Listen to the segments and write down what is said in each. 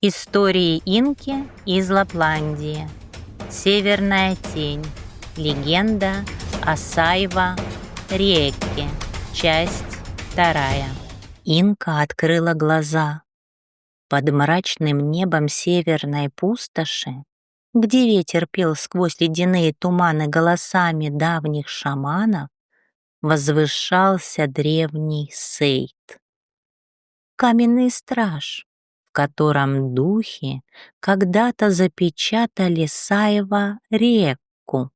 Истории инки из Лапландии. Северная тень. Легенда о Сайва-Риекке. Часть 2. Инка открыла глаза. Под мрачным небом северной пустоши, где ветер пел сквозь ледяные туманы голосами давних шаманов, возвышался древний Сейд. Каменный страж, в котором духи когда-то запечатали Сайва-Рекку.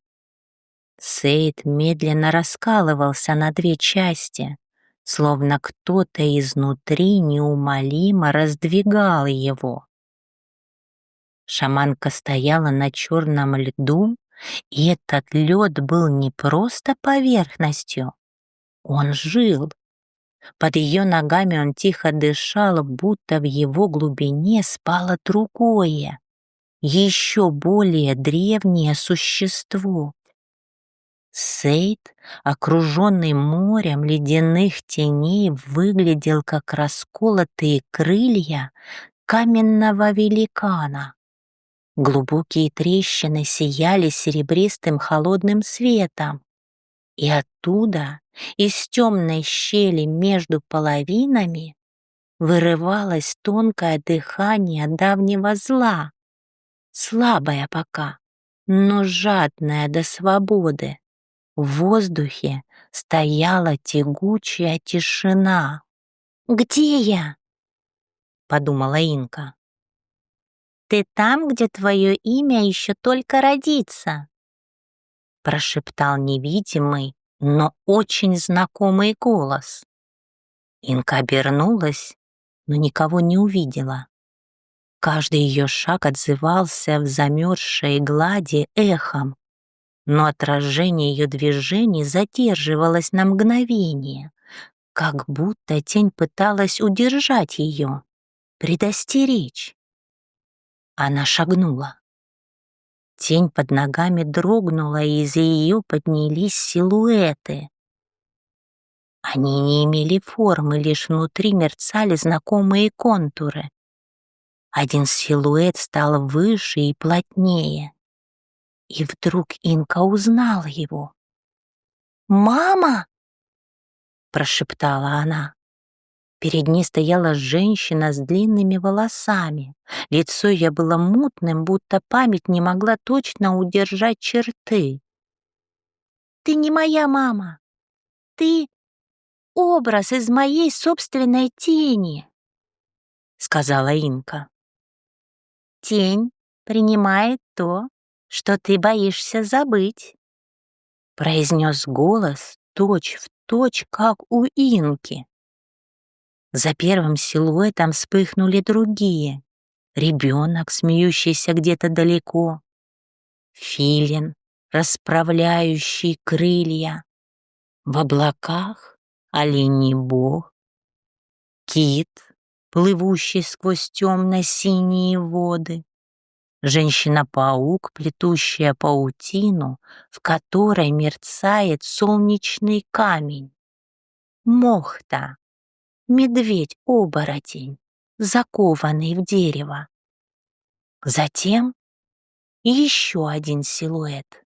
Сейд медленно раскалывался на две части, словно кто-то изнутри неумолимо раздвигал его. Шаманка стояла на черном льду, и этот лед был не просто поверхностью, он жил. Под ее ногами он тихо дышал, будто в его глубине спало другое, еще более древнее существо. Сейд, окруженный морем ледяных теней, выглядел как расколотые крылья каменного великана. Глубокие трещины сияли серебристым холодным светом, и оттуда, из темной щели между половинами, вырывалось тонкое дыхание давнего зла, слабое пока, но жадное до свободы. В воздухе стояла тягучая тишина. «Где я?» — подумала Инка. «Ты там, где твое имя еще только родится», — прошептал невидимый, но очень знакомый голос. Инка обернулась, но никого не увидела. Каждый ее шаг отзывался в замерзшей глади эхом, но отражение ее движений задерживалось на мгновение, как будто тень пыталась удержать ее, предостеречь. Она шагнула. Тень под ногами дрогнула, и из ее поднялись силуэты. Они не имели формы, лишь внутри мерцали знакомые контуры. Один силуэт стал выше и плотнее. И вдруг Инка узнала его. «Мама!» — прошептала она. Перед ней стояла женщина с длинными волосами. Лицо ее было мутным, будто память не могла точно удержать черты. «Ты не моя мама. Ты образ из моей собственной тени», — сказала Инка. «Тень принимает то, что ты боишься забыть», — произнес голос точь-в-точь, как у Инки. За первым силуэтом вспыхнули другие. Ребенок, смеющийся где-то далеко. Филин, расправляющий крылья. В облаках оленей бог. Кит, плывущий сквозь темно-синие воды. Женщина-паук, плетущая паутину, в которой мерцает солнечный камень. Мохта, медведь-оборотень, закованный в дерево. Затем еще один силуэт.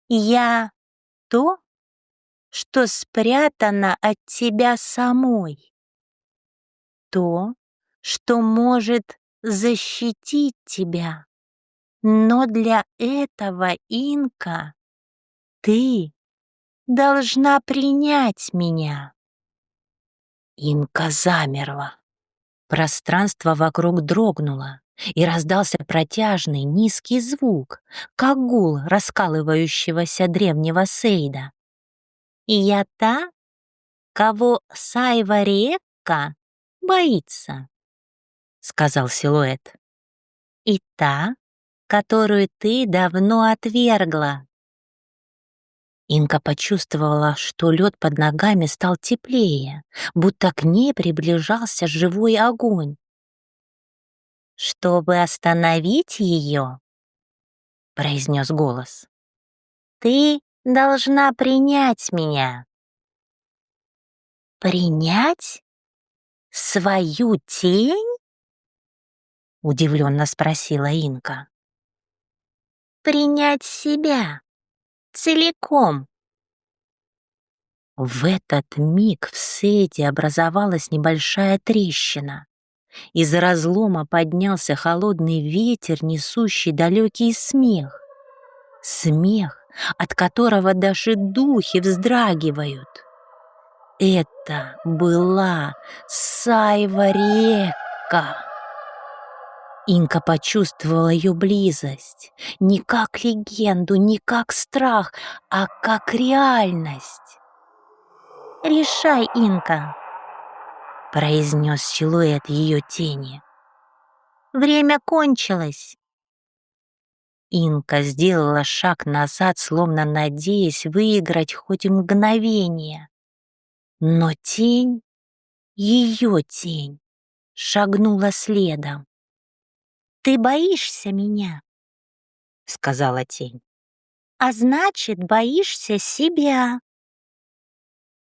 «Я то, что спрятано от тебя самой. То, что может защитить тебя. Но для этого, Инка, ты должна принять меня». Инка замерла. Пространство вокруг дрогнуло, и раздался протяжный низкий звук, как гул раскалывающегося древнего Сейда. «Я та, кого Сайва-Рекка боится», — сказал силуэт. «И та, которую ты давно отвергла». Инка почувствовала, что лед под ногами стал теплее, будто к ней приближался живой огонь. «Чтобы остановить ее», — произнес голос, — «ты должна принять меня». «Принять? Свою тень?» удивленно спросила Инка. Принять себя целиком. В этот миг в Сейде образовалась небольшая трещина. Из разлома поднялся холодный ветер, несущий далекий смех. Смех, от которого даже духи вздрагивают. Это была Сайварека. Инка почувствовала ее близость не как легенду, не как страх, а как реальность. «Решай, Инка», — произнес силуэт ее тени. «Время кончилось». Инка сделала шаг назад, словно надеясь выиграть хоть мгновение. Но тень, ее тень, шагнула следом. «Ты боишься меня», — сказала тень. «А значит, боишься себя».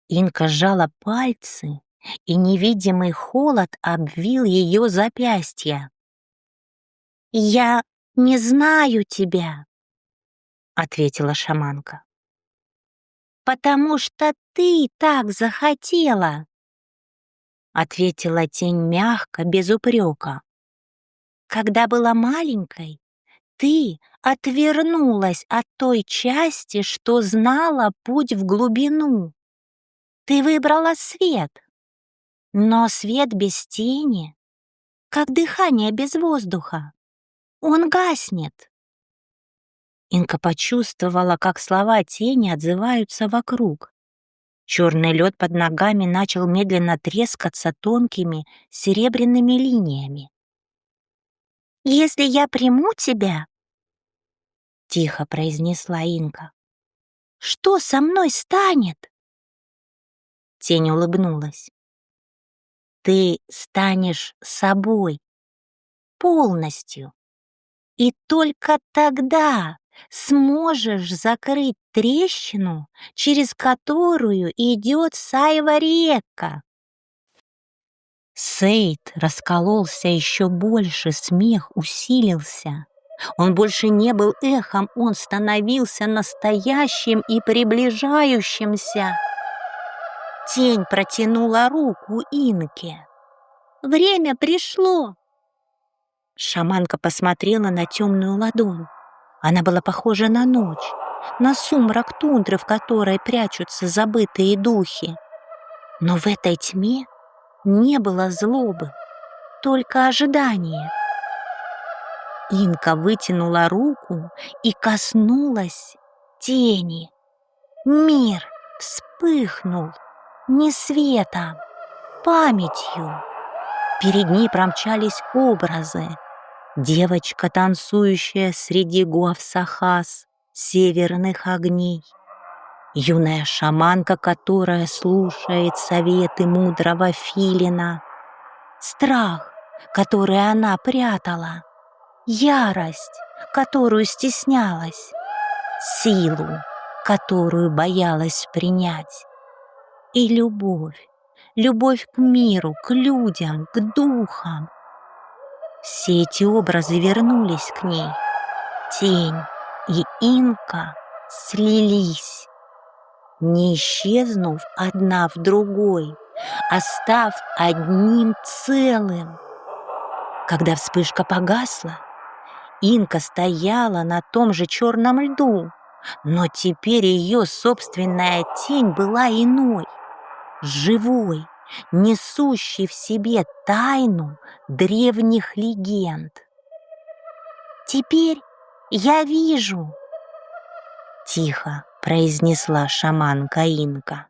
Инка сжала пальцы, и невидимый холод обвил ее запястья. «Я не знаю тебя», — ответила шаманка. «Потому что ты так захотела», — ответила тень мягко, без упрека. «Когда была маленькой, ты отвернулась от той части, что знала путь в глубину. Ты выбрала свет, но свет без тени, как дыхание без воздуха. Он гаснет». Инка почувствовала, как слова тени отзываются вокруг. Черный лед под ногами начал медленно трескаться тонкими серебряными линиями. «Если я приму тебя, — тихо произнесла Инка, — что со мной станет?» Тень улыбнулась. «Ты станешь собой полностью, и только тогда сможешь закрыть трещину, через которую идет Сайварека». Сейд раскололся еще больше, смех усилился. Он больше не был эхом, он становился настоящим и приближающимся. Тень протянула руку Инке. «Время пришло!» Шаманка посмотрела на темную ладонь. Она была похожа на ночь, на сумрак тундры, в которой прячутся забытые духи. Но в этой тьме не было злобы, только ожидание. Инка вытянула руку и коснулась тени. Мир вспыхнул не светом, памятью. Перед ней промчались образы. Девочка, танцующая среди гуавсахас, северных огней. Юная шаманка, которая слушает советы мудрого филина. Страх, который она прятала. Ярость, которую стеснялась. Силу, которую боялась принять. И любовь. Любовь к миру, к людям, к духам. Все эти образы вернулись к ней. Тень и Инка слились, не исчезнув одна в другой, а став одним целым. Когда вспышка погасла, Инка стояла на том же черном льду, но теперь ее собственная тень была иной, живой, несущей в себе тайну древних легенд. «Теперь я вижу», — тихо произнесла шаманка Инка.